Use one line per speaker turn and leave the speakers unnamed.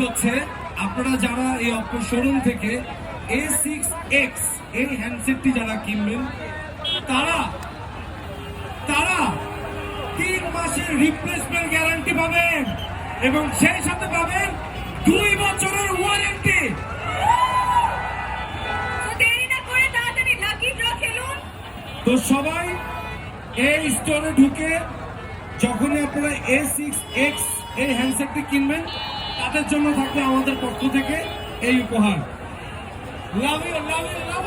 হচ্ছে আপনারা যারা এই অপো শোরুম থেকে A6X এই হ্যান্ডসেটটি যারা কিনবেন তারা 3 মাসের রিপ্লেসমেন্ট গ্যারান্টি পাবেন এবং সেই সাথে পাবেন 2 বছরের ওয়ারেন্টি। তো সবাই এই স্টোরে ঢুকে যখনই আপনারা A6X এই হ্যান্ডসেটটি কিনবেন তাদের জন্য থাকবে আমাদের পক্ষ থেকে এই উপহার। Love you, love you, love